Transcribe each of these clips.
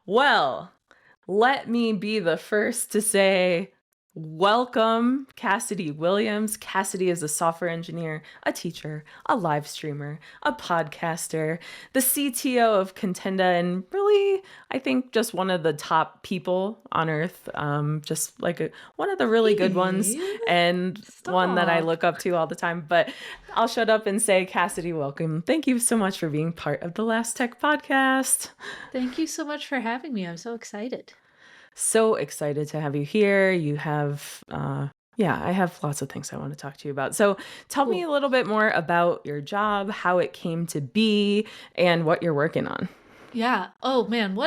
Well, let me be the first to say welcome, Cassidy Williams. Cassidy is a software engineer, a teacher, a live streamer, a podcaster, the CTO of Contenda, and really, I think just one of the top people on earth. Just like one of the really good ones, Eve, and one that I stop. look up to all the time. But I'll shut up and say, Cassidy, welcome. Thank you so much for being part of the Last Tech podcast. Thank you so much for having me. I'm so excited. So excited to have you here. You have, yeah, I have lots of things I want to talk to you about. So tell me Cool. a little bit more about your job, how it came to be, and what you're working on. Yeah. Oh man,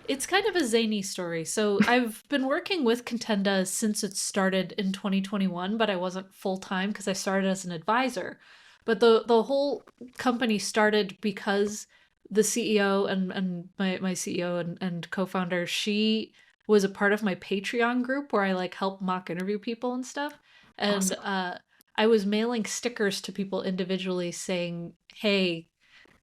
it's kind of a zany story. So I've been working with Contenda since it started in 2021, but I wasn't full time because I started as an advisor. But the whole company started because the CEO and my CEO and co-founder, she was a part of my Patreon group where I like help mock interview people and stuff. And Awesome. I was mailing stickers to people individually saying, "Hey,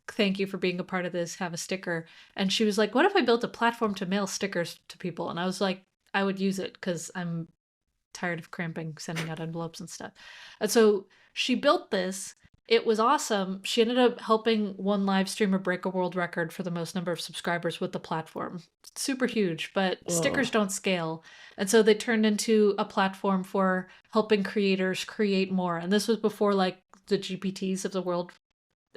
thank you for being a part of this, have a sticker." And she was like, "What if I built a platform to mail stickers to people?" And I was like, "I would use it because I'm tired of cramping sending out envelopes and stuff." And so she built this. It was awesome. She ended up helping one live streamer break a world record for the most number of subscribers with the platform. Super huge, but Whoa. stickers don't scale. And so they turned into a platform for helping creators create more. And this was before like the GPTs of the world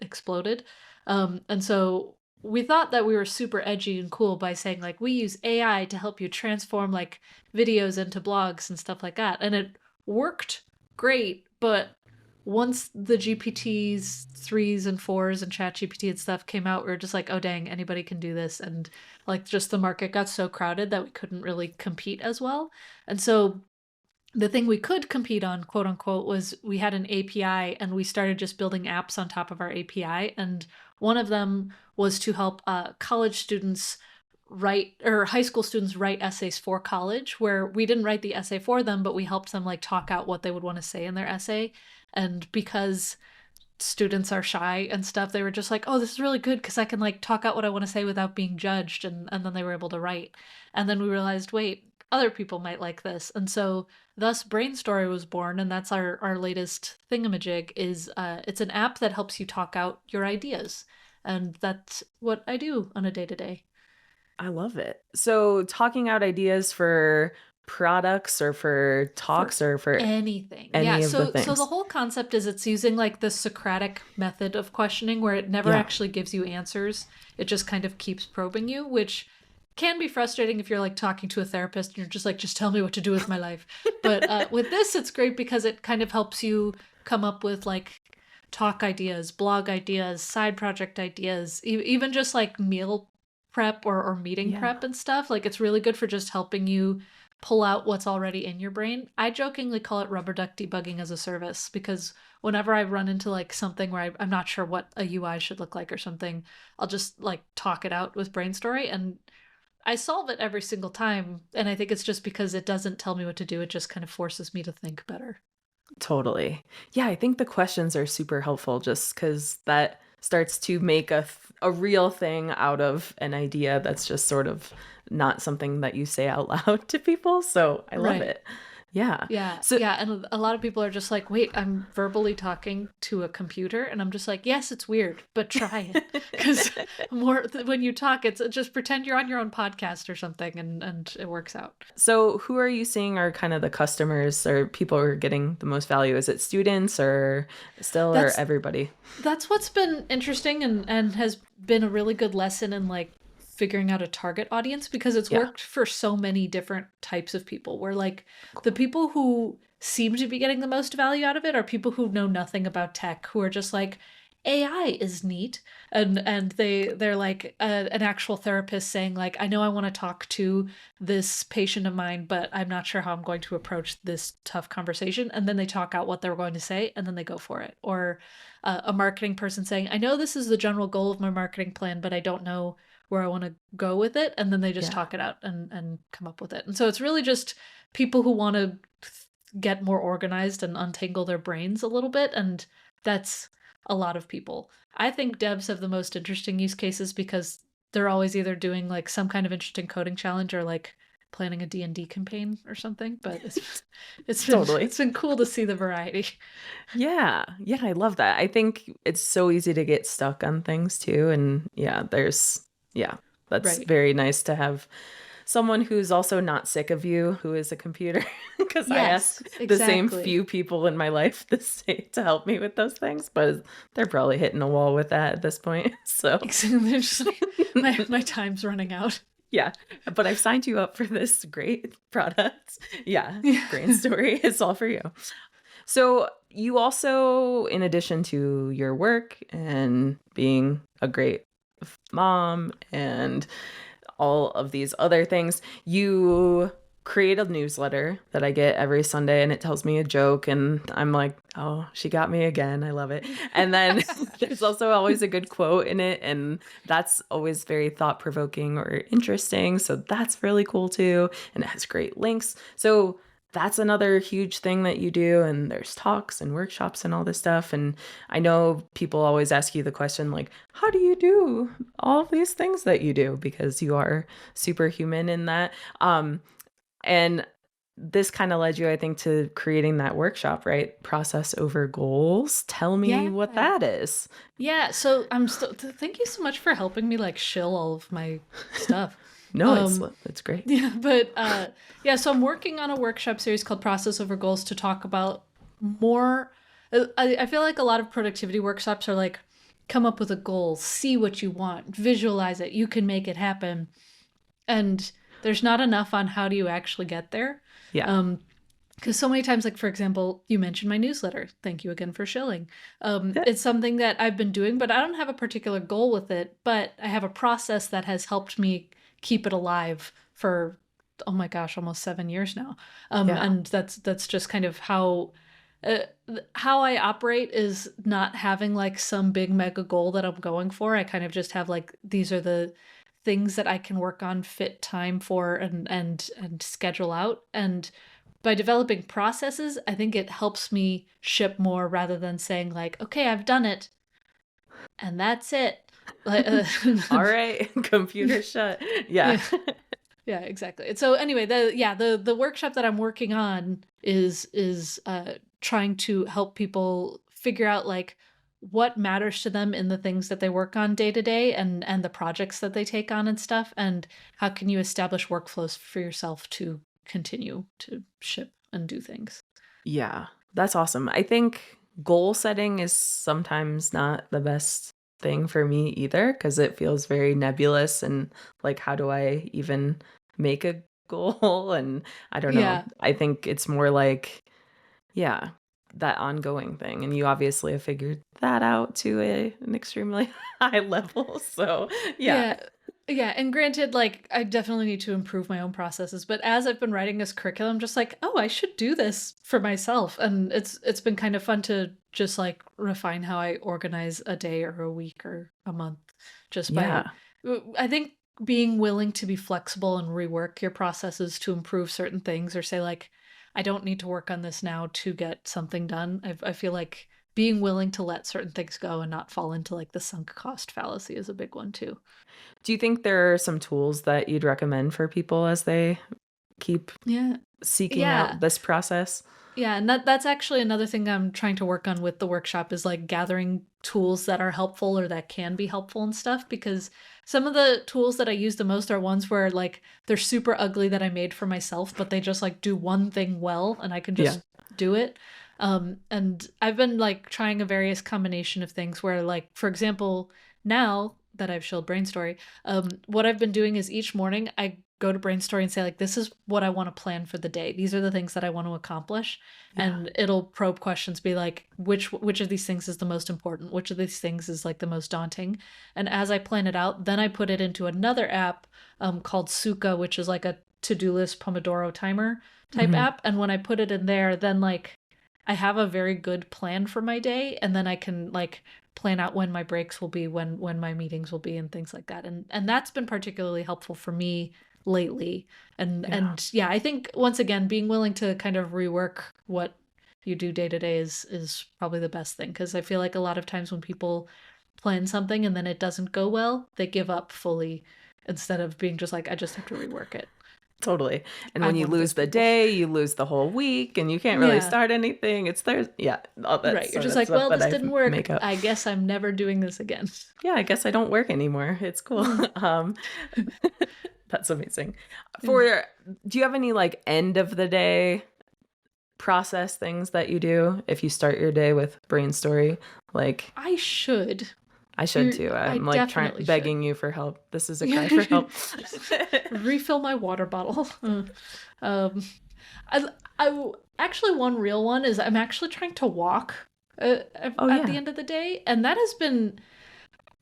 exploded. And so we thought that we were super edgy and cool by saying like we use AI to help you transform like videos into blogs and stuff like that. And it worked great, but once the GPTs 3s and 4s and ChatGPT and stuff came out, we were just like, oh dang, anybody can do this. And like just the market got so crowded that we couldn't really compete as well. And so the thing we could compete on, quote unquote, was we had an API and we started just building apps on top of our API. And one of them was to help college students write, or high school students write essays for college, where we didn't write the essay for them, but we helped them like talk out what they would want to say in their essay. And because students are shy and stuff, they were just like, oh, this is really good because I can like talk out what I want to say without being judged. And then they were able to write. And then we realized, wait, other people might like this. And so thus BrainStory was born. And that's our latest thingamajig is it's an app that helps you talk out your ideas. And that's what I do on a day to day. I love it. So talking out ideas for products or for For talks or for anything. Yeah, any of the so the things. whole concept is it's using like the Socratic method of questioning where it never Yeah. actually gives you answers. It just kind of keeps probing you, which can be frustrating if you're like talking to a therapist and you're just like, just tell me what to do with my life. But with this, it's great because it kind of helps you come up with like talk ideas, blog ideas, side project ideas, even just like meal prep or meeting Yeah. prep and stuff. Like it's really good for just helping you pull out what's already in your brain. I jokingly call it rubber duck debugging as a service because whenever I run into like something where I'm not sure what a UI should look like or something, I'll just like talk it out with BrainStory and I solve it every single time. And I think it's just because it doesn't tell me what to do. It just kind of forces me to think better. Totally. Yeah, I think the questions are super helpful just because that starts to make a real thing out of an idea that's just sort of not something that you say out loud to people. So I love Right. it. Yeah. Yeah, So yeah, and a lot of people are just like, "Wait, I'm verbally talking to a computer," and I'm just like, "Yes, it's weird, but try it." Because when you talk, it's just pretend you're on your own podcast or something, and it works out. so who are you seeing are kind of the customers or people who are getting the most value? Is it students or still or That's everybody? that's what's been interesting and has been a really good lesson in like figuring out a target audience because it's Yeah. worked for so many different types of people where like the people who seem to be getting the most value out of it are people who know nothing about tech who are just like AI is neat and they're like an actual therapist saying like I know I want to talk to this patient of mine but I'm not sure how I'm going to approach this tough conversation and then they talk out what they're going to say and then they go for it or a marketing person saying I know this is the general goal of my marketing plan but I don't know where I want to go with it and then they just Yeah. talk it out and come up with it. And so it's really just people who want to get more organized and untangle their brains a little bit and that's a lot of people. I think devs have the most interesting use cases because they're always either doing like some kind of interesting coding challenge or like planning a D&D campaign or something, but Totally. it's been cool to see the variety. Yeah. Yeah, I love that. I think it's so easy to get stuck on things too. And yeah, that's Right. very nice to have someone who's also not sick of you, who is a computer, because I ask Yes, the same exactly. few people in my life to help me with those things, but they're probably hitting a wall with that at this point. So, They're just like, my time's running out. yeah, but I've signed you up for this great product. Yeah, Yeah. BrainStory is all for you. So, you also, in addition to your work and being a great mom and all of these other things, you create a newsletter that I get every Sunday and it tells me a joke and I'm like, oh, she got me again. I love it. And then there's also always a good quote in it and that's always very thought provoking or interesting. So that's really cool too. And it has great links. So that's another huge thing that you do, and there's talks and workshops and all this stuff. And I know people always ask you the question like, how do you do all of these things that you do, because you are superhuman in that. And this kind of led you, I think, to creating that workshop, right? Process over goals. Tell me Yeah. what that is. Yeah, so I'm still thank you so much for helping me like shill all of my stuff. No, it's great. Yeah, but yeah, so I'm working on a workshop series called Process Over Goals to talk about more. I feel like a lot of productivity workshops are like, come up with a goal, see what you want, visualize it, you can make it happen. And there's not enough on how do you actually get there. Yeah. Because so many times, like for example, you mentioned my newsletter. Thank you again for shilling. Yeah. It's something that I've been doing, but I don't have a particular goal with it. But I have a process that has helped me keep it alive for, oh my gosh, almost 7 years now. Yeah. And that's just kind of uh, how I operate, is not having like some big mega goal that I'm going for. I kind of just have like, these are the things that I can work on, fit time for, and schedule out. And by developing processes, I think it helps me ship more rather than saying like, okay, I've done it and that's it. Like, All right. Computer shut. Yeah. yeah, yeah, exactly. And so anyway, the workshop that I'm working on is trying to help people figure out like what matters to them in the things that they work on day to day, and the projects that they take on and stuff, and how can you establish workflows for yourself to continue to ship and do things. Yeah, that's awesome. I think goal setting is sometimes not the best thing for me either because it feels very nebulous and like, how do I even make a goal? And I don't know. Yeah. I think it's more like, yeah, that ongoing thing. And you obviously have figured that out to an extremely high level. So, yeah. Yeah. Yeah, and granted, like I definitely need to improve my own processes, but as I've been writing this curriculum, I'm just like, oh, I should do this for myself. And it's been kind of fun to just like refine how I organize a day or a week or a month just by Yeah. I think being willing to be flexible and rework your processes to improve certain things, or say like, I don't need to work on this now to get something done. I feel like being willing to let certain things go and not fall into like the sunk cost fallacy is a big one too. Do you think there are some tools that you'd recommend for people as they keep Yeah. seeking Yeah. out this process? Yeah, and that's actually another thing I'm trying to work on with the workshop, is like gathering tools that are helpful or that can be helpful and stuff, because some of the tools that I use the most are ones where like they're super ugly that I made for myself, but they just like do one thing well and I can Yeah. just do it. And I've been like trying a various combination of things where like, for example, now that I've showed BrainStory, what I've been doing is each morning I go to BrainStory and say like, this is what I want to plan for the day. These are the things that I want to accomplish. Yeah. And it'll probe questions, be like, which of these things is the most important? Which of these things is like the most daunting? And as I plan it out, then I put it into another app called Suka, which is like a to-do list Pomodoro timer type Mhm. app. And when I put it in there, then like I have a very good plan for my day, and then I can like plan out when my breaks will be, when my meetings will be, and things like that. And that's been particularly helpful for me lately. Yeah. And yeah, I think once again, being willing to kind of rework what you do day to day is probably the best thing, because I feel like a lot of times when people plan something and then it doesn't go well, they give up fully instead of being just like, I just have to rework it. Totally. And when I'm you one of those lose the people. day, you lose the whole week and you can't really Yeah. start anything. It's there. Yeah. All that Right. You're sort just of like, stuff well, that this I didn't work. make up. I guess I'm never doing this again. Yeah, I guess I don't work anymore. It's cool. That's amazing. Yeah. Do you have any like end of the day process things that you do if you start your day with BrainStory? Like I should. I should too. I I'm like definitely begging you for help. This is a cry for help. Refill my water bottle. um, actually, one real one is I'm actually trying to walk Oh at the yeah. end of the day, and that has been,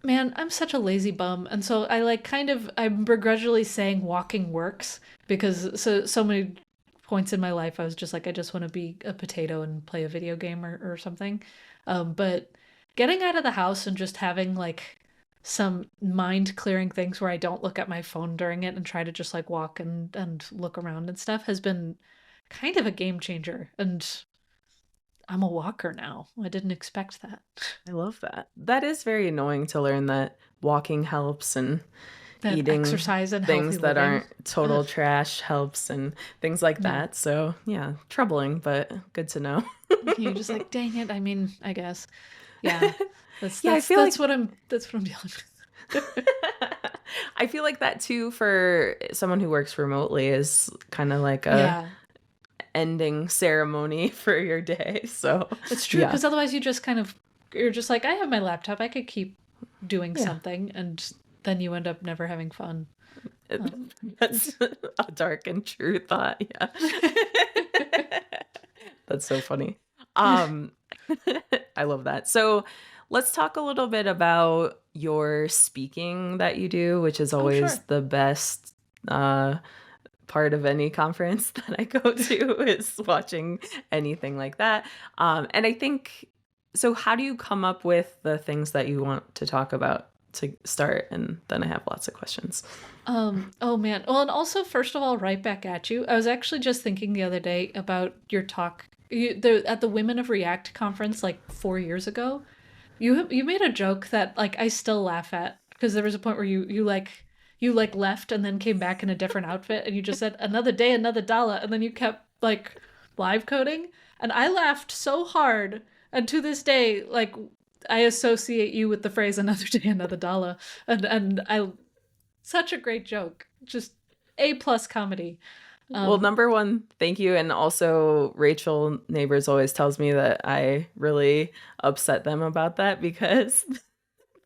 man, I'm such a lazy bum, and so I like kind of I'm begrudgingly saying walking works because so many points in my life I was just like I just want to be a potato and play a video game or something, but getting out of the house and just having like some mind clearing things where I don't look at my phone during it and try to just like walk and look around and stuff has been kind of a game changer. And I'm a walker now. I didn't expect that. I love that. That is very annoying to learn that walking helps and That eating exercise and healthy things that living. aren't total Ugh, trash helps and things like yeah. that. So, yeah, troubling, but good to know. You're just like, dang it. I mean, I guess. Yeah. That's Yeah, I that's feel like that's what I'm dealing with. I feel like that too for someone who works remotely is kind of like a Yeah. ending ceremony for your day. So, It's true, yeah. because otherwise you're just like, I have my laptop, I could keep doing Yeah. something, and then you end up never having fun. Um, That's a dark and true thought. Yeah. That's so funny. Um, I love that. So let's talk a little bit about your speaking that you do, which is oh, always sure. the best part of any conference that I go to is watching anything like that. And I think, so how do you come up with the things that you want to talk about to start? And then I have lots of questions. Oh man. Well, and also, first of all, right back at you. I was actually just thinking the other day about your talk at the Women of React conference like 4 years ago. You made a joke that like I still laugh at because there was a point where you like left and then came back in a different outfit and you just said another day, another dollar, and then you kept like live coding, and I laughed so hard, and to this day like I associate you with the phrase another day, another dollar, and I such a great joke, just A plus comedy. Well, Um, number one, thank you. And also, Rachel Neighbors always tells me that I really upset them about that because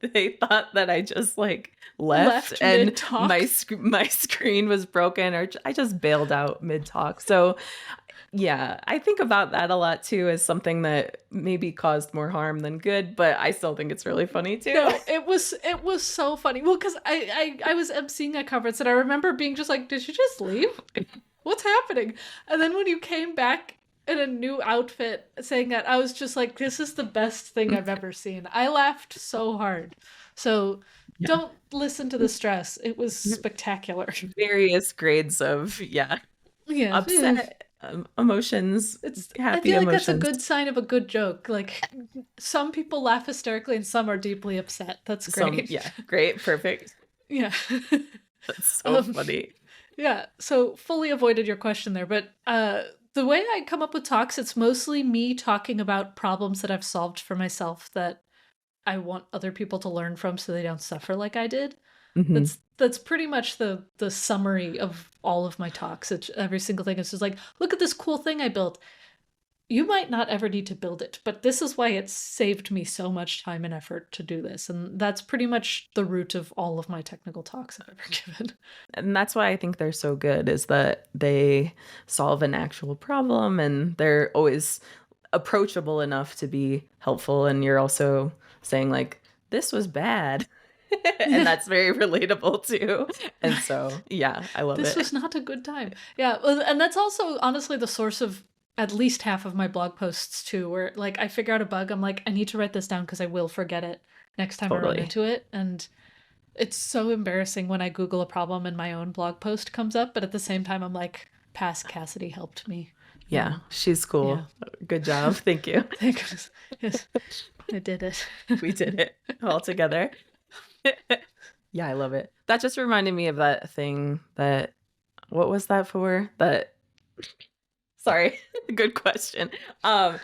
they thought that I just like left left and mid talk. my screen was broken or I just bailed out mid talk. So, yeah, I think about that a lot too as something that maybe caused more harm than good, but I still think it's really funny too. No, it was so funny. Well, because I was emceeing a conference and I remember being just like, did you just leave? What's happening? And then when you came back in a new outfit saying that, I was just like, this is the best thing I've ever seen. I laughed so hard. So Yeah. don't listen to the stress. It was spectacular. Various grades of, yeah, Yeah. upset emotions, I happy feel like that's a emotions. good sign of a good joke. Like some people laugh hysterically and some are deeply upset. That's Some, great. yeah, great, perfect. Yeah. That's so um, funny. Yeah, so fully avoided your question there, but the way I come up with talks, it's mostly me talking about problems that I've solved for myself that I want other people to learn from so they don't suffer like I did. Hmm. That's pretty much the summary of all of my talks. It's every single thing is just like, look at this cool thing I built. You might not ever need to build it, but this is why it saved me so much time and effort to do this. And that's pretty much the root of all of my technical talks I've ever given. And that's why I think they're so good is that they solve an actual problem and they're always approachable enough to be helpful. And you're also saying like, this was bad. And that's very relatable too. And so, yeah, I love This it. was not a good time. Yeah, well, and that's also honestly the source of at least half of my blog posts too, where like I figure out a bug, I'm like, I need to write this down because I will forget it next time I run Totally. into it. And it's so embarrassing when I Google a problem and my own blog post comes up, but at the same time I'm like, past Cassidy helped me. Yeah, she's cool. Yeah. Good job. Thank you. Thank goodness. Yes. I did it. We did it all together. Yeah, I love it. That just reminded me of that thing that, what was that for? That, sorry, good question. Um,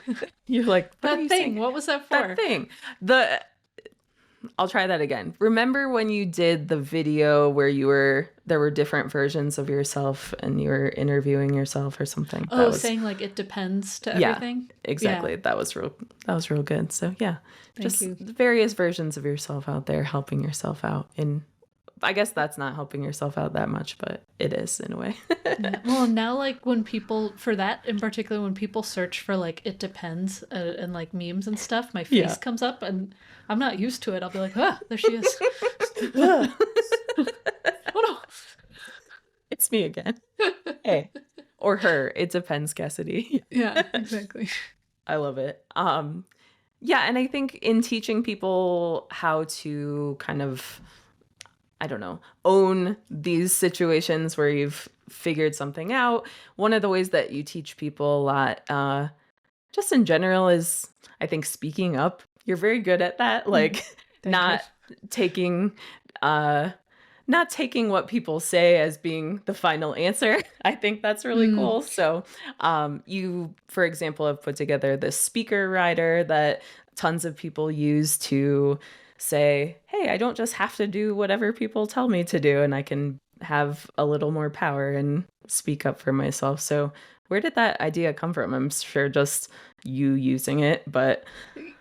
you're like, what are That you thing, saying? what was that That for? thing. I'll try that again. Remember when you did the video where there were different versions of yourself and you were interviewing yourself or something? That Oh, was, saying like it depends to yeah, everything? exactly. Yeah, That was real good. So yeah, thank just you. various versions of yourself out there helping yourself out in, I guess that's not helping yourself out that much, but it is in a way. Yeah. Well, now like when people, for that in particular, when people search for like it depends and like memes and stuff, my Yeah. face comes up and I'm not used to it. I'll be like, ah, there she is. Oh It's me again. Hey. Or her. It depends, Cassidy. no. Yeah, exactly. I love it. Yeah, and I think in teaching people how to kind of, I don't know, own these situations where you've figured something out, one of the ways that you teach people a lot, just in general, is I think speaking up. You're very good at that, like Thank you. not taking uh not taking what people say as being the final answer. I think that's really cool. So, you, for example, have put together this speaker rider that tons of people use to say, hey, I don't just have to do whatever people tell me to do, and I can have a little more power and speak up for myself. So, where did that idea come from? I'm sure just you using it, but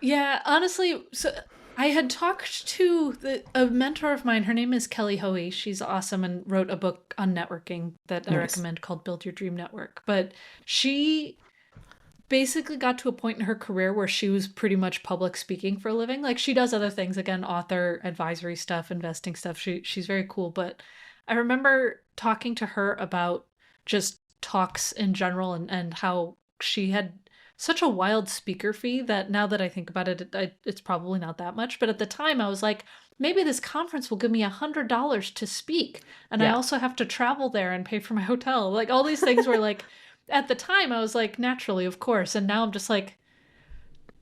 Yeah, honestly, so I had talked to a mentor of mine. Her name is Kelly Hoey. She's awesome and wrote a book on networking that I nice. recommend called Build Your Dream Network. But she basically got to a point in her career where she was pretty much public speaking for a living. Like she does other things, again, author, advisory stuff, investing stuff. She's very cool. But I remember talking to her about just talks in general and how she had such a wild speaker fee that now that I think about it, it's probably not that much. But at the time, I was like, maybe this conference will give me $100 to speak. And I Yeah. also have to travel there and pay for my hotel. Like all these things were like, at the time, I was like, naturally, of course. And now I'm just like,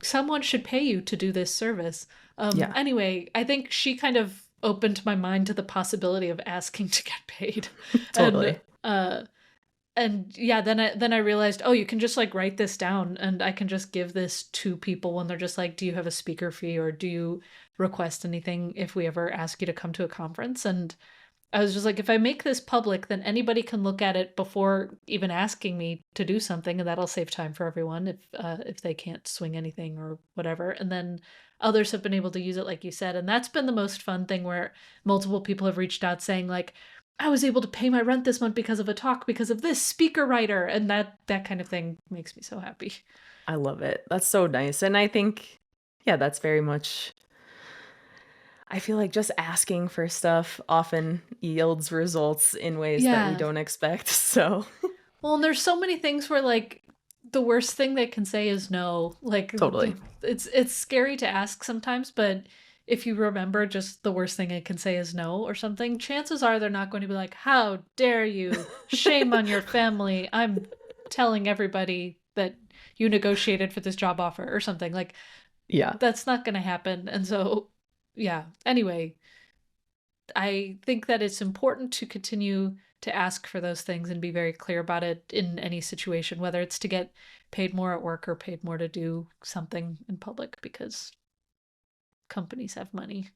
someone should pay you to do this service. Yeah. Anyway, I think she kind of opened my mind to the possibility of asking to get paid. And Totally. and yeah, then I realized, oh, you can just like write this down and I can just give this to people when they're just like, do you have a speaker fee or do you request anything if we ever ask you to come to a conference? And I was just like, if I make this public, then anybody can look at it before even asking me to do something, and that'll save time for everyone if they can't swing anything or whatever. And then others have been able to use it, like you said, and that's been the most fun thing where multiple people have reached out saying like, I was able to pay my rent this month because of a talk because of this speaker writer, and that kind of thing makes me so happy. I love it. That's so nice. And I think, yeah, that's very much, I feel like just asking for stuff often yields results in ways that we Yeah. don't expect. So, Well, and there's so many things where like the worst thing they can say is no. Like totally. it's scary to ask sometimes, but if you remember just the worst thing it can say is no or something, chances are they're not going to be like, "How dare you? Shame on your family. I'm telling everybody that you negotiated for this job offer," or something. Like Yeah. that's not going to happen. And so yeah. Anyway, I think that it's important to continue to ask for those things and be very clear about it in any situation, whether it's to get paid more at work or paid more to do something in public, because companies have money.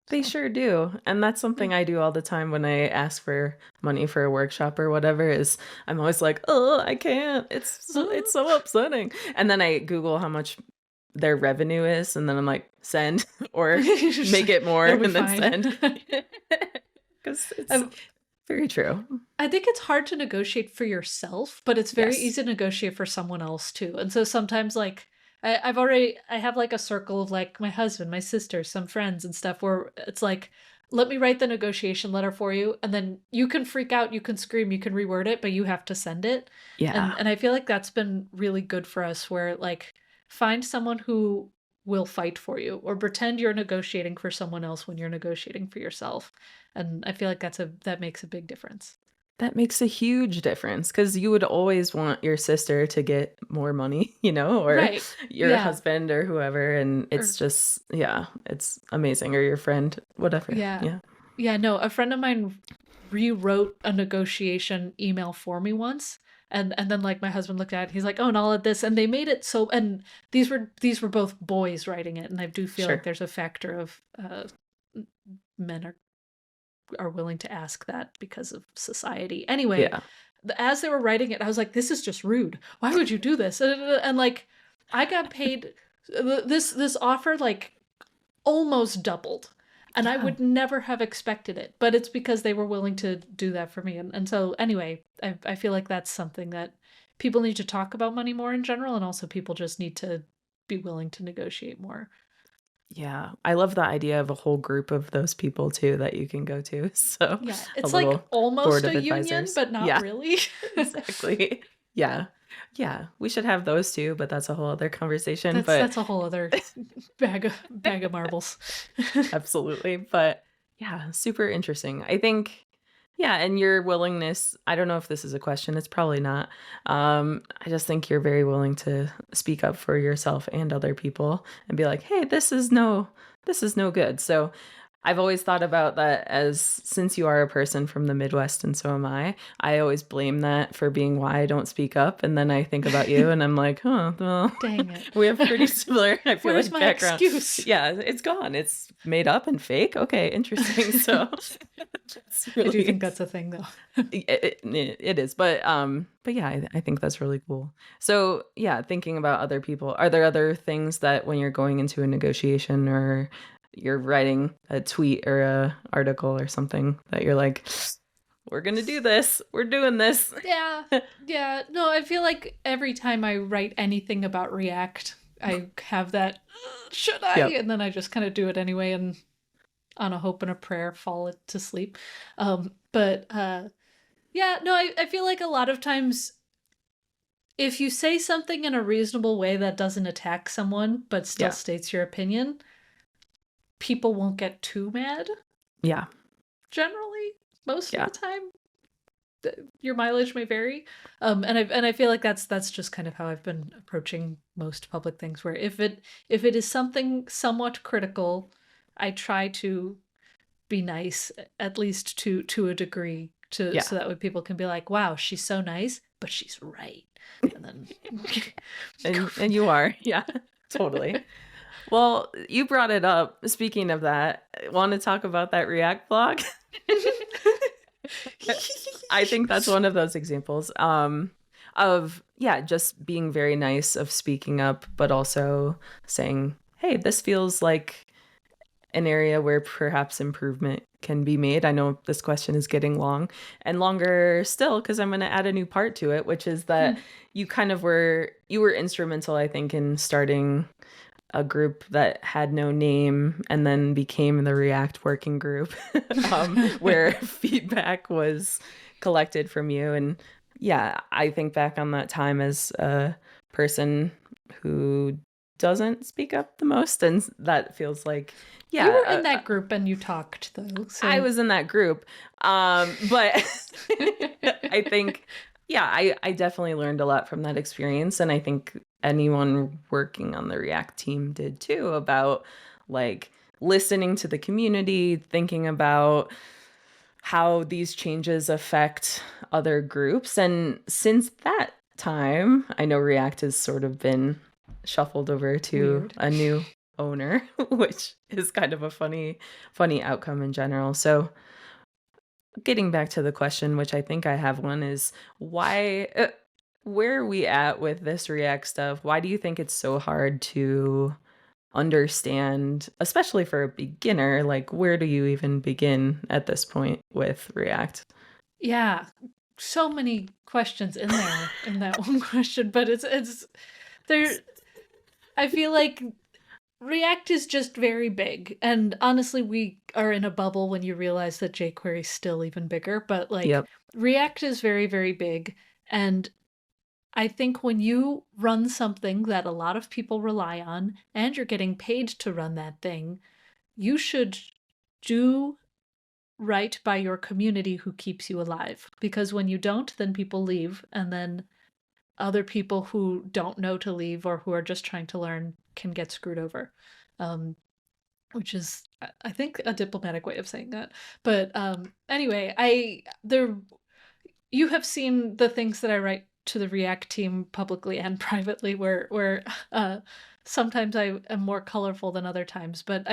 They So, sure do. And that's yeah. something I do all the time when I ask for money for a workshop or whatever, is I'm always like, "Oh, I can't. It's so upsetting." And then I Google how much their revenue is, and then I'm like, "Send," or make it more It'll be and then fine. send. Because it's I've, very true. I think it's hard to negotiate for yourself, but it's very Yes. easy to negotiate for someone else too. And so sometimes like I have like a circle of like my husband, my sister, some friends and stuff where it's like, let me write the negotiation letter for you, and then you can freak out, you can scream, you can reword it, but you have to send it. Yeah. And I feel like that's been really good for us where like find someone who will fight for you or pretend you're negotiating for someone else when you're negotiating for yourself. And I feel like that makes a big difference. That makes a huge difference because you would always want your sister to get more money, or Right. your Yeah. husband or whoever. And it's Or just, yeah, it's amazing. Or your friend, whatever. yeah. Yeah. Yeah, no, a friend of mine rewrote a negotiation email for me once. And then like my husband looked at it, he's like, "Oh, and all of this," and they made it so. And these were both boys writing it, and I do feel like Sure. there's a factor of men are willing to ask that because of society. Anyway, Yeah. as they were writing it, I was like, "This is just rude. Why would you do this?" And like, I got paid this offer like almost doubled. And I Yeah. would never have expected it, but it's because they were willing to do that for me. And so, anyway, I feel like that's something that people need to talk about money more in general, and also people just need to be willing to negotiate more. Yeah. I love the idea of a whole group of those people too that you can go to. So Yeah, a it's like little board almost of a union, advisors. but not Yeah. really. Exactly. Yeah. Yeah. We should have those too, but that's a whole other conversation. that's But that's a whole other bag of marbles. absolutely. But yeah, super interesting. I think, yeah, and your willingness, I don't know if this is a question, it's probably not. I just think you're very willing to speak up for yourself and other people and be like, hey, this is no good. So I've always thought about that as since you are a person from the Midwest and so am I always blame that for being why I don't speak up. And then I think about you and I'm like, huh, well, Dang it. we have pretty similar, I feel Where's like, my background. excuse? Yeah, it's gone. It's made up and fake. Okay, interesting. So it's I do really think that's a thing, though. it is, but yeah, I think that's really cool. So yeah, thinking about other people, are there other things that when you're going into a negotiation or you're writing a tweet or a article or something that you're like, we're gonna do this, we're doing this? Yeah, yeah. No, I feel like every time I write anything about React, I have that, should I? Yep. And then I just kind of do it anyway and on a hope and a prayer fall to sleep. But yeah, no, I feel like a lot of times if you say something in a reasonable way that doesn't attack someone but still Yeah. states your opinion, people won't get too mad Yeah. generally, most of Yeah. the time. Your mileage may vary, and I feel like that's just kind of how I've been approaching most public things. Where if it is something somewhat critical, I try to be nice, at least to a degree, to Yeah. so that way people can be like, "Wow, she's so nice, but she's right," and then go And from you there. are. Yeah. Totally. Well, you brought it up. Speaking of that, want to talk about that React blog? I think that's one of those examples of, yeah, just being very nice, of speaking up, but also saying, hey, this feels like an area where perhaps improvement can be made. I know this question is getting long and longer still because I'm going to add a new part to it, which is that you were instrumental, I think, in starting a group that had no name and then became the React working group, where feedback was collected from you. And yeah, I think back on that time as a person who doesn't speak up the most, and that feels like, You were yeah, in that group and you talked though, I so was in that group. But I think, yeah, I definitely learned a lot from that experience. And I think anyone working on the React team did too, about like listening to the community, thinking about how these changes affect other groups. And since that time, I know React has sort of been shuffled over to weird. a new owner, which is kind of a funny outcome in general. So getting back to the question, which I think I have one, is why where are we at with this React stuff? Why do you think it's so hard to understand, especially for a beginner? Like, where do you even begin at this point with React? Yeah, so many questions in there in that one question, but it's there. I feel like React is just very big, and honestly, we are in a bubble when you realize that jQuery is still even bigger. But like, Yep. React is very, very big, and I think when you run something that a lot of people rely on, and you're getting paid to run that thing, you should do right by your community who keeps you alive. Because when you don't, then people leave, and then other people who don't know to leave or who are just trying to learn can get screwed over. Which is, I think, a diplomatic way of saying that. But anyway, you have seen the things that I write to the React team publicly and privately, where sometimes I am more colorful than other times. But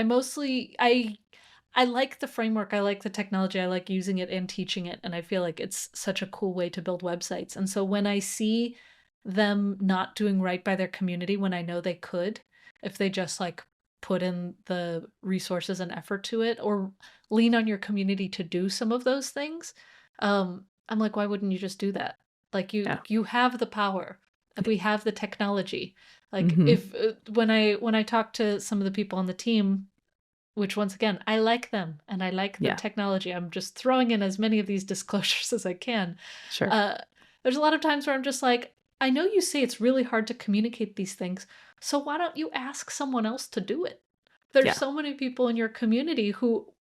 I like the framework, I like the technology, I like using it and teaching it, and I feel like it's such a cool way to build websites. And so when I see them not doing right by their community when I know they could, if they just like put in the resources and effort to it, or lean on your community to do some of those things, I'm like, why wouldn't you just do that? Like Yeah. you have the power. We have the technology. Like Mm-hmm. if when I talk to some of the people on the team, which once again, I like them and I like the Yeah. technology. I'm just throwing in as many of these disclosures as I can. Sure. Uh, there's a lot of times where I'm just like, I know you say it's really hard to communicate these things, so why don't you ask someone else to do it? There's Yeah. so many people in your community who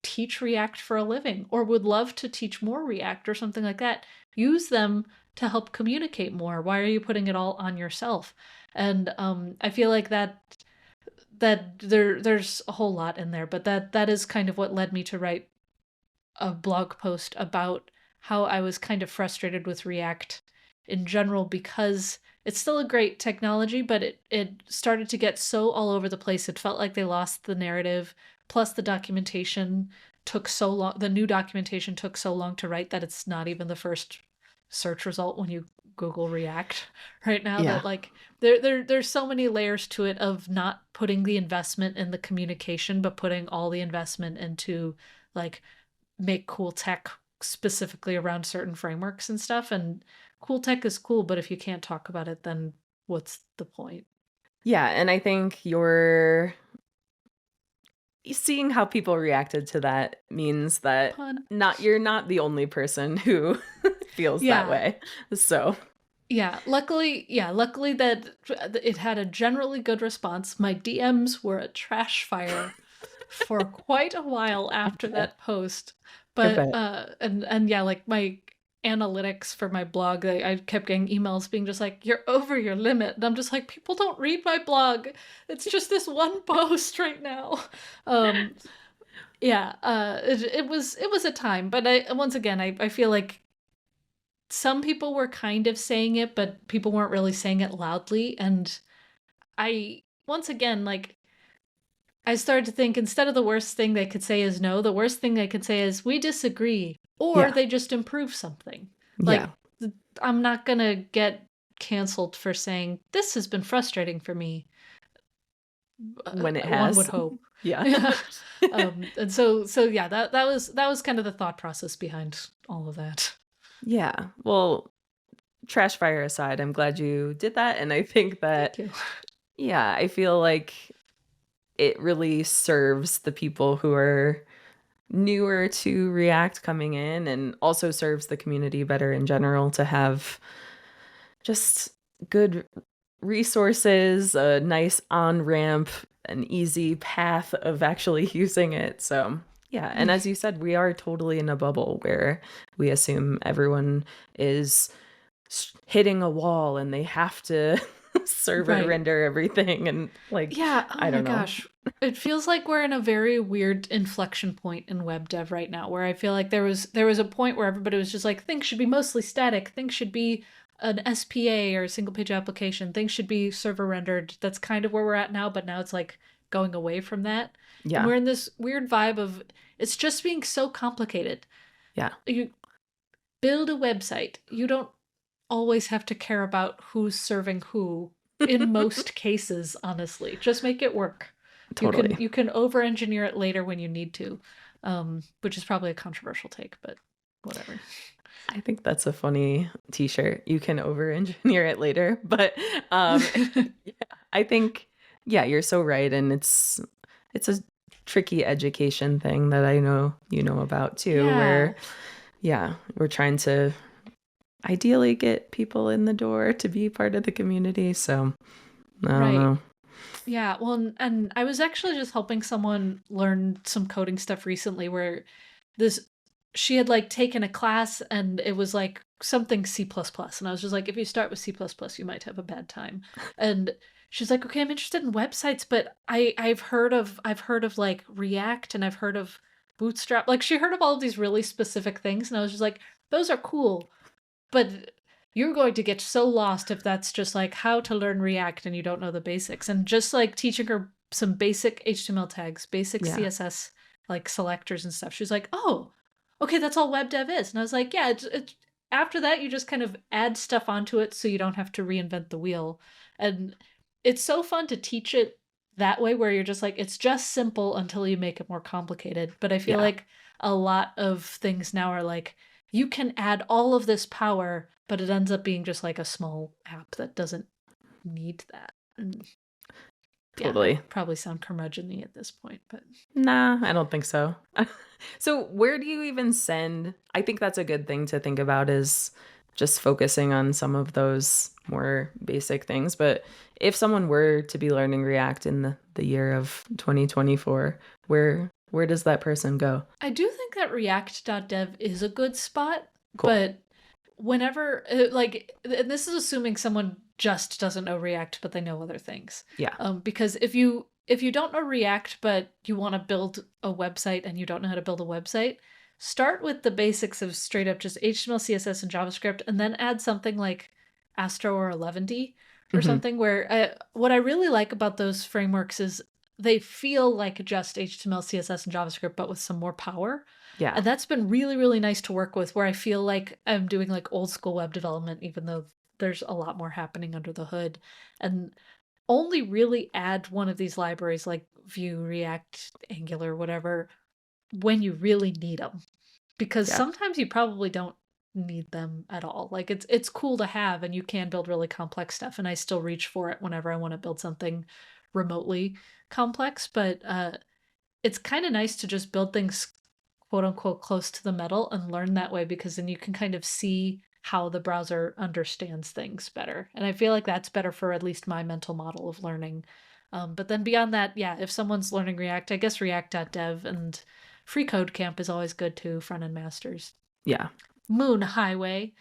teach React for a living or would love to teach more React or something like that. Use them to help communicate more. Why are you putting it all on yourself? And I feel like there's a whole lot in there, but that is kind of what led me to write a blog post about how I was kind of frustrated with React in general, because it's still a great technology, but it started to get so all over the place. It felt like they lost the narrative. Plus, the documentation took so long. The new documentation took so long to write that it's not even the first search result when you Google React right now. Yeah. That like there's so many layers to it of not putting the investment in the communication, but putting all the investment into like make cool tech specifically around certain frameworks and stuff. And cool tech is cool, but if you can't talk about it, then what's the point? Yeah. And I think you're seeing how people reacted to that means that Pun. you're not the only person who feels that Yeah. way. So Luckily that it had a generally good response. My DMs were a trash fire for quite a while after okay. that post. I But bet. and yeah, like my analytics for my blog, I kept getting emails being just like, you're over your limit. And I'm just like, people don't read my blog. It's just this one post right now. Um it was a time, but once again I feel like some people were kind of saying it, but people weren't really saying it loudly. And I, once again, like, I started to think instead of the worst thing they could say is no, the worst thing they could say is we disagree, or Yeah. they just improve something. Yeah. Like, I'm not gonna get canceled for saying this has been frustrating for me. When it One would has. hope. Yeah. Yeah. And so yeah, that was kind of the thought process behind all of that. Yeah. Well, trash fire aside, I'm glad you did that. And I think Thank that, you. yeah, I feel like it really serves the people who are newer to React coming in, and also serves the community better in general to have just good resources, a nice on ramp, an easy path of actually using it. So, yeah. And as you said, we are totally in a bubble where we assume everyone is hitting a wall and they have to server Right. render everything. And like, Yeah, oh I my don't know. gosh. It feels like we're in a very weird inflection point in web dev right now, where I feel like there was a point where everybody was just like, things should be mostly static, things should be an SPA or a single page application, things should be server rendered. That's kind of where we're at now, but now it's like going away from that. And Yeah. we're in this weird vibe of it's just being so complicated. Yeah. You build a website. You don't always have to care about who's serving who in most cases, honestly. Just make it work. You can Totally. you can over engineer it later when you need to. Which is probably a controversial take, but whatever. I think that's a funny t-shirt. You can over engineer it later, but yeah, I think yeah, you're so right, and it's a tricky education thing that I know you know about too, Yeah. where yeah, we're trying to ideally get people in the door to be part of the community. So I don't Right. know. Yeah, well, and I was actually just helping someone learn some coding stuff recently where this she had like taken a class and it was like something C++, and I was just like, if you start with C++, you might have a bad time. And she's like, okay, I'm interested in websites, but I've heard of like React, and I've heard of Bootstrap. Like, she heard of all of these really specific things, and I was just like, those are cool, but you're going to get so lost if that's just like how to learn React and you don't know the basics. And just like teaching her some basic HTML tags, basic Yeah. CSS like selectors and stuff. She's like, oh, okay, that's all web dev is. And I was like, yeah, it's after that you just kind of add stuff onto it so you don't have to reinvent the wheel. And it's so fun to teach it that way, where you're just like, it's just simple until you make it more complicated. But I feel Yeah. like a lot of things now are like, you can add all of this power, but it ends up being just like a small app that doesn't need that. And Totally. yeah, I probably sound curmudgeon-y at this point, but Nah, I don't think so. So where do you even send? I think that's a good thing to think about, is just focusing on some of those more basic things. But if someone were to be learning React in the year of 2024, where does that person go? I do think that React.dev is a good spot, Cool. but whenever, like, and this is assuming someone just doesn't know React, but they know other things. Yeah. Because if you don't know React, but you want to build a website and you don't know how to build a website, start with the basics of straight up just HTML, CSS, and JavaScript, and then add something like Astro or Eleventy or Mhm. something. Where what I really like about those frameworks is they feel like just HTML, CSS, and JavaScript, but with some more power. Yeah. And that's been really, really nice to work with, where I feel like I'm doing like old school web development, even though there's a lot more happening under the hood. And only really add one of these libraries like Vue, React, Angular, whatever, when you really need them. Because Yeah. sometimes you probably don't need them at all. Like, it's cool to have, and you can build really complex stuff, and I still reach for it whenever I want to build something remotely complex, but it's kind of nice to just build things quote unquote close to the metal and learn that way, because then you can kind of see how the browser understands things better. And I feel like that's better for at least my mental model of learning. But then beyond that, yeah, if someone's learning React, I guess React.dev and Free Code Camp is always good too, front end masters. Yeah. Moon Highway.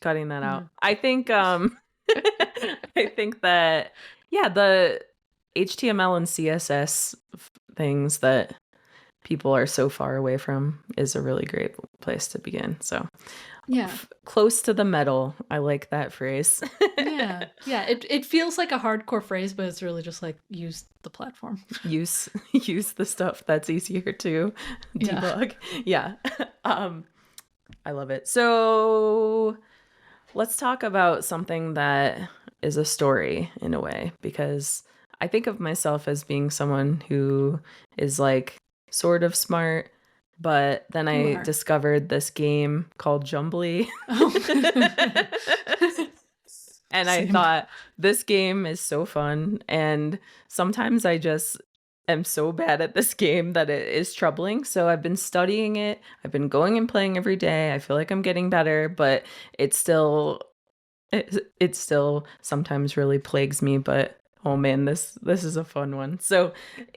Cutting that out. Mm. I think I think that, yeah, the HTML and CSS things that people are so far away from is a really great place to begin. So Yeah. close to the metal. I like that phrase. Yeah. Yeah. It feels like a hardcore phrase, but it's really just like, use the platform. use the stuff that's easier to debug. Yeah. I love it. So let's talk about something that is a story in a way, because I think of myself as being someone who is like sort of smart, but then I discovered this game called Jumblie. And I thought, this game is so fun. And sometimes I just am so bad at this game that it is troubling. So I've been studying it. I've been going and playing every day. I feel like I'm getting better, but it still sometimes really plagues me. But oh man, this is a fun one. So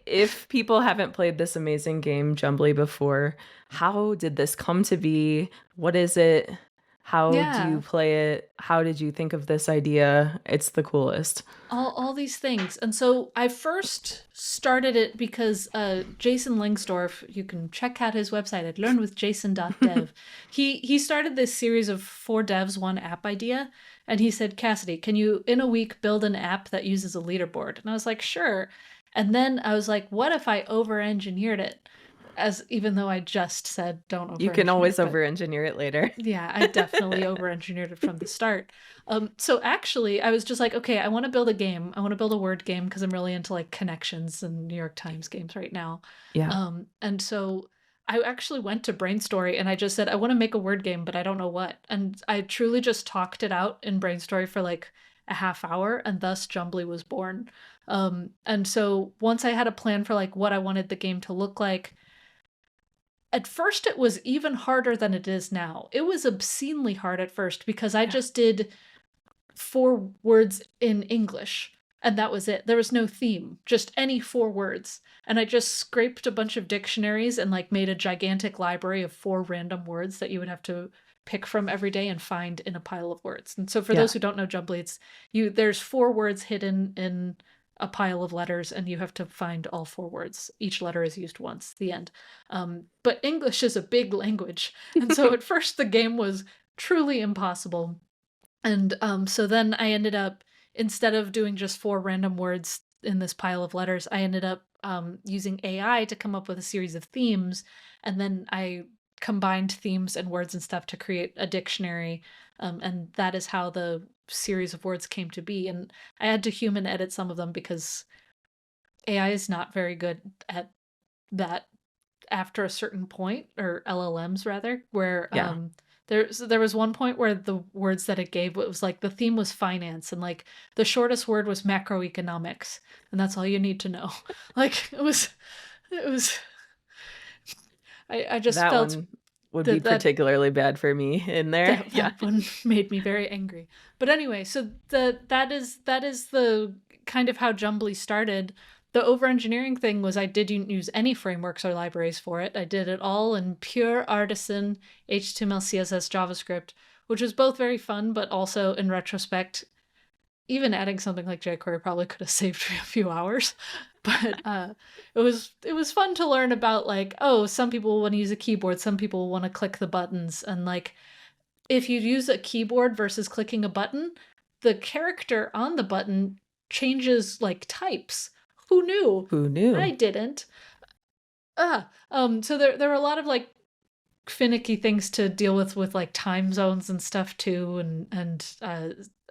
if people haven't played this amazing game Jumblie before, how did this come to be? What is it? How do you play it? How did you think of this idea? It's the coolest. All these things. And so I first started it because Jason Lengsdorf, you can check out his website at learnwithjason.dev. he started this series of 4 devs, 1 app idea. And he said, Cassidy, can you in a week build an app that uses a leaderboard? And I was like, sure. And then I was like, what if I over-engineered it? Even though I just said don't over-engineer. You can always over-engineer it later. Yeah, I definitely over-engineered it from the start. So actually, I was just like, okay, I want to build a game. I want to build a word game because I'm really into like connections and New York Times games right now. Yeah. And so I actually went to BrainStory and I just said, I want to make a word game, but I don't know what. And I truly just talked it out in BrainStory for like a half hour, and thus Jumblie was born. And so once I had a plan for like what I wanted the game to look like, at first it was even harder than it is now. It was obscenely hard at first because I just did 4 words in English. And that was it. There was no theme, just any 4 words. And I just scraped a bunch of dictionaries and like made a gigantic library of 4 random words that you would have to pick from every day and find in a pile of words. And so for those who don't know Jumblie, there's 4 words hidden in a pile of letters, and you have to find all 4 words. Each letter is used once. The end. But English is a big language, and so at first the game was truly impossible. And so then I ended up, instead of doing just 4 random words in this pile of letters, I ended up using AI to come up with a series of themes, and then I combined themes and words and stuff to create a dictionary, and that is how the series of words came to be. And I had to human edit some of them because AI is not very good at that after a certain point, or LLMs rather, where there was one point where the words that it gave, it was like the theme was finance, and like the shortest word was macroeconomics, and that's all you need to know. Like it was I just that felt one would be particularly bad for me in there. That one made me very angry. But anyway, so that is the kind of how Jumblie started. The over-engineering thing was I didn't use any frameworks or libraries for it. I did it all in pure artisan HTML, CSS, JavaScript, which was both very fun, but also in retrospect, even adding something like jQuery probably could have saved me a few hours. But it was fun to learn about, like, oh, some people want to use a keyboard, some people want to click the buttons, and like if you use a keyboard versus clicking a button, the character on the button changes like types. Who knew? Who knew? I didn't. So there were a lot of like finicky things to deal with like time zones and stuff too, and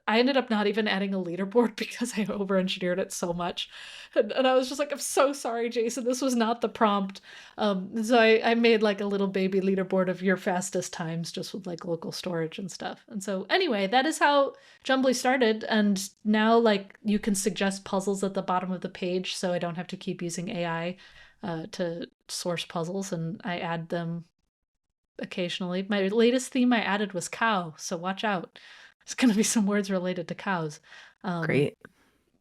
I ended up not even adding a leaderboard because I over-engineered it so much. And I was just like, I'm so sorry, Jason, this was not the prompt. So I made like a little baby leaderboard of your fastest times just with like local storage and stuff. And so anyway, that is how Jumblie started. And now like you can suggest puzzles at the bottom of the page, so I don't have to keep using AI to source puzzles, and I add them occasionally. My latest theme I added was cow, so watch out. There's going to be some words related to cows. Great.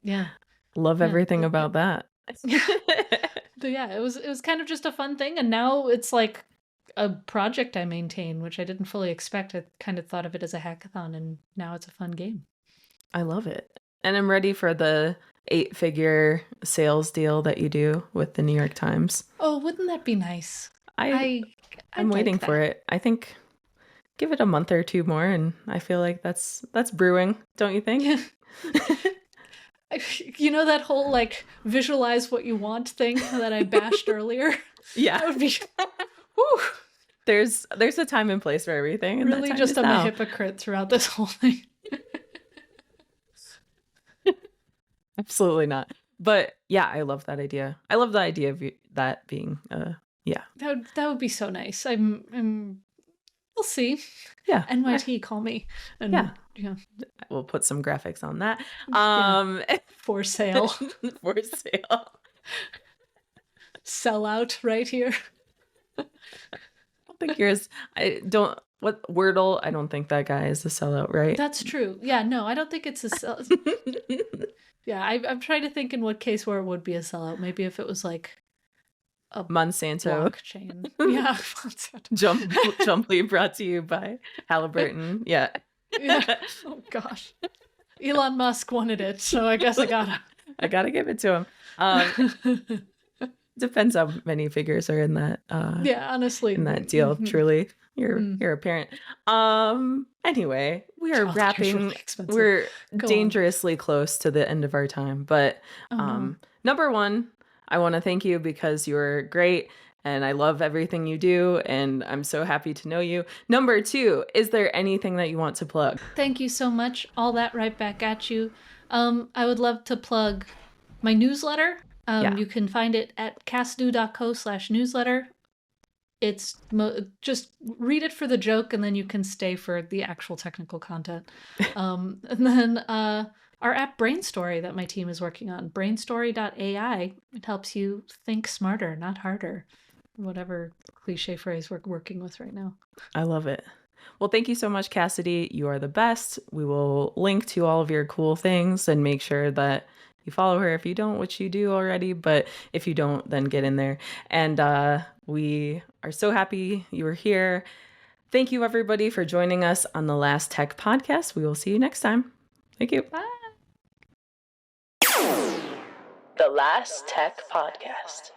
Yeah. Love everything about that. But yeah, it was kind of just a fun thing, and now it's like a project I maintain, which I didn't fully expect. I kind of thought of it as a hackathon, and now it's a fun game. I love it. And I'm ready for the 8-figure sales deal that you do with the New York Times. Oh, wouldn't that be nice? I'm waiting for it. I think give it a month or 2 more, and I feel like that's brewing, don't you think? You know that whole like visualize what you want thing that I bashed earlier? Yeah. That would be whew. There's a time and place for everything. And really just I'm a hypocrite throughout this whole thing. Absolutely not. But yeah, I love that idea. I love the idea of that being yeah. That would be so nice. We'll see. Yeah. NYT, call me. And yeah. We'll put some graphics on that. For sale. For sale. Sell out right here. I don't think yours. What Wordle? I don't think that guy is a sellout, right? That's true. Yeah, no, I don't think it's a sell. Yeah, I'm trying to think in what case where it would be a sellout. Maybe if it was like a Monsanto blockchain. Yeah, Monsanto. Jumblie brought to you by Halliburton. Yeah. Oh gosh. Elon Musk wanted it, so I guess I gotta give it to him. Depends how many figures are in that. Yeah, honestly, in that deal. Truly, you're a parent. Anyway, we are wrapping. Really we're dangerously close to the end of our time, but number one, I want to thank you because you're great and I love everything you do and I'm so happy to know you. Number two, is there anything that you want to plug? Thank you so much. All that right back at you. I would love to plug my newsletter. You can find it at cassidy.co/newsletter. It's just read it for the joke and then you can stay for the actual technical content. And then our app BrainStory that my team is working on, brainstory.ai. It helps you think smarter, not harder. Whatever cliche phrase we're working with right now. I love it. Well, thank you so much, Cassidy. You are the best. We will link to all of your cool things and make sure that you follow her. If you don't, which you do already, but if you don't, then get in there. And we are so happy you were here. Thank you, everybody, for joining us on the Last Tech Podcast. We will see you next time. Thank you. Bye. The Last Tech Podcast.